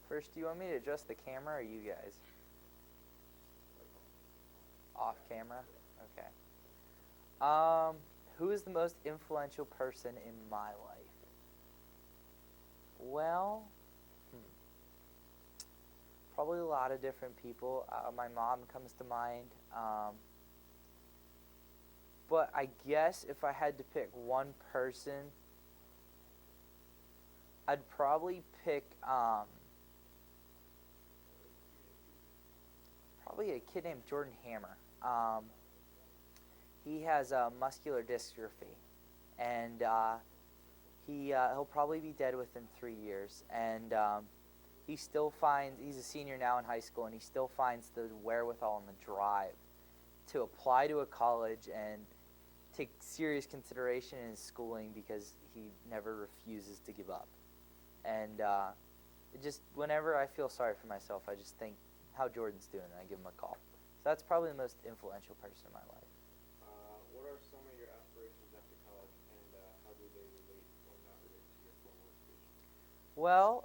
First, do you want me to adjust the camera or you guys? Off camera? Okay. Who is the most influential person in my life? Well, probably a lot of different people. My mom comes to mind. But I guess if I had to pick one person, I'd probably pick probably a kid named Jordan Hammer. He has muscular dystrophy, and he'll probably be dead within 3 years. And he's a senior now in high school, and he still finds the wherewithal and the drive to apply to a college and take serious consideration in his schooling because he never refuses to give up. And whenever I feel sorry for myself, I just think how Jordan's doing, and I give him a call. So that's probably the most influential person in my life. What are some of your aspirations after college, and how do they relate or not relate to your formal education? Well,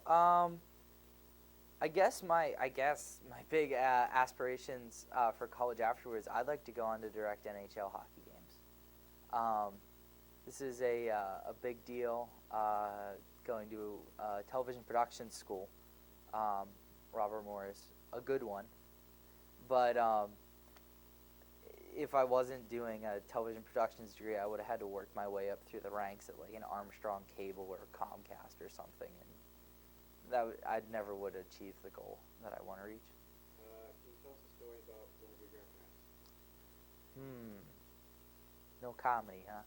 I guess my big aspirations for college afterwards, I'd like to go on to direct NHL hockey games. This is a big deal. Going to a television production school, Robert Morris, a good one. But if I wasn't doing a television productions degree, I would have had to work my way up through the ranks at like an Armstrong Cable or Comcast or something, and I never would achieve the goal that I want to reach. Can you tell us a story about one of your grandparents? No comedy, huh?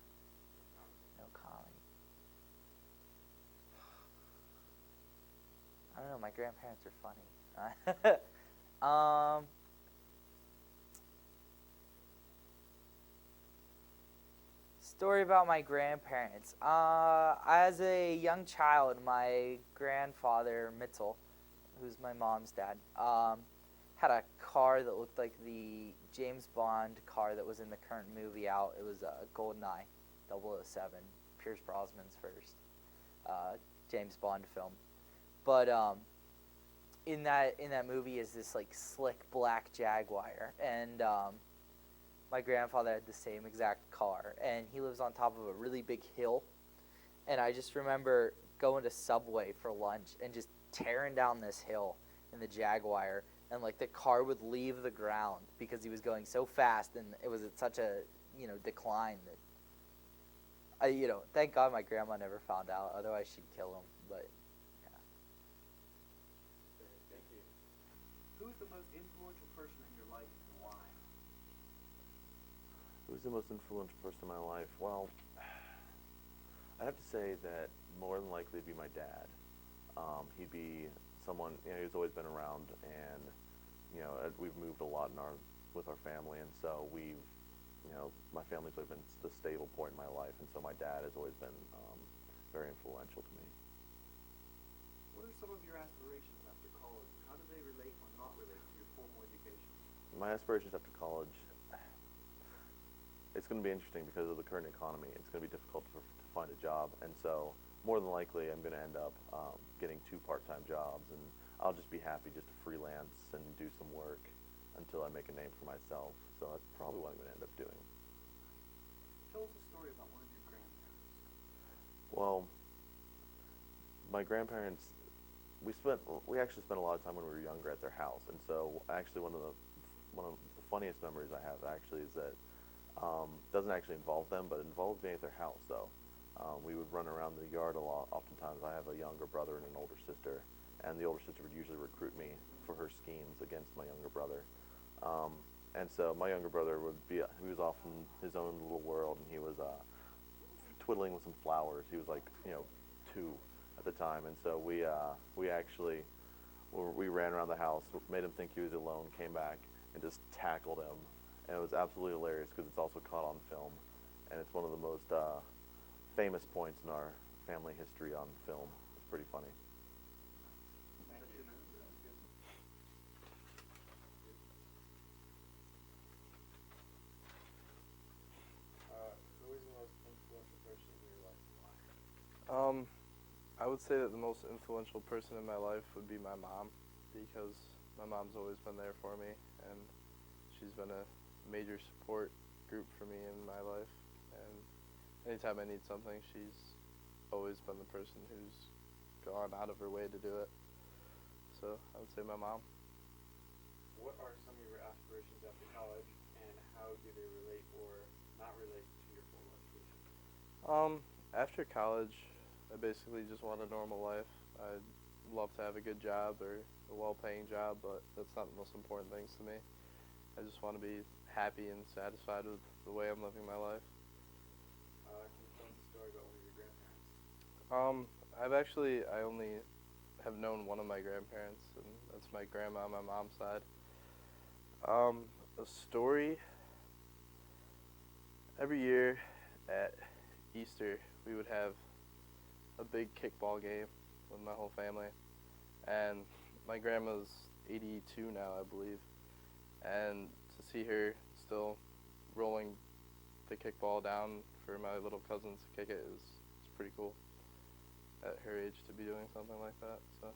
No comedy. I don't know. My grandparents are funny. Story about my grandparents. As a young child, my grandfather, Mitzel, who's my mom's dad, had a car that looked like the James Bond car that was in the current movie out. It was a GoldenEye 007, Pierce Brosnan's first James Bond film. But in that movie is this like slick black Jaguar, and my grandfather had the same exact car, and he lives on top of a really big hill. And I just remember going to Subway for lunch and just tearing down this hill in the Jaguar, and like the car would leave the ground because he was going so fast, and it was at such a decline that thank God my grandma never found out, otherwise she'd kill him. But yeah. Thank you. Who's the most influential person in your life and why? Who's the most influential person in my life? Well, I'd have to say that more than likely it'd be my dad. He'd be someone, who's always been around, and we've moved a lot with our family, and so my family's always been the stable point in my life, and so my dad has always been very influential to me. What are some of your aspirations after college? How do they relate or not relate to your formal education? My aspirations after college, it's going to be interesting because of the current economy. It's going to be difficult to find a job, and so more than likely I'm going to end up getting 2 part-time jobs, and I'll just be happy just to freelance and do some work until I make a name for myself. So that's probably what I'm going to end up doing. Tell us a story about one of your grandparents. Well, my grandparents, we actually spent a lot of time when we were younger at their house, and so actually one of the funniest memories I have actually is that doesn't actually involve them, but it involves being at their house. So we would run around the yard a lot. Oftentimes, I have a younger brother and an older sister, and the older sister would usually recruit me for her schemes against my younger brother. And so my younger brother he was off in his own little world, and he was twiddling with some flowers. He was like 2 at the time, and so we ran around the house, made him think he was alone, came back and just tackled him, and it was absolutely hilarious because it's also caught on film, and it's one of the most famous points in our family history on film. It's pretty funny. Who is the most influential person in your life? I would say that the most influential person in my life would be my mom, because my mom's always been there for me, and she's been a major support group for me in my life. And anytime I need something, she's always been the person who's gone out of her way to do it. So I would say my mom. What are some of your aspirations after college, and how do they relate or not relate to your formal education? After college, I basically just want a normal life. I'd love to have a good job or a well-paying job, but that's not the most important things to me. I just want to be happy and satisfied with the way I'm living my life. Can you tell us a story about one of your grandparents? I only have known one of my grandparents, and that's my grandma on my mom's side. A story. Every year at Easter, we would have a big kickball game with my whole family, and my grandma's 82 now, I believe, and to see her still rolling the kickball down for my little cousins to kick it is pretty cool at her age to be doing something like that. So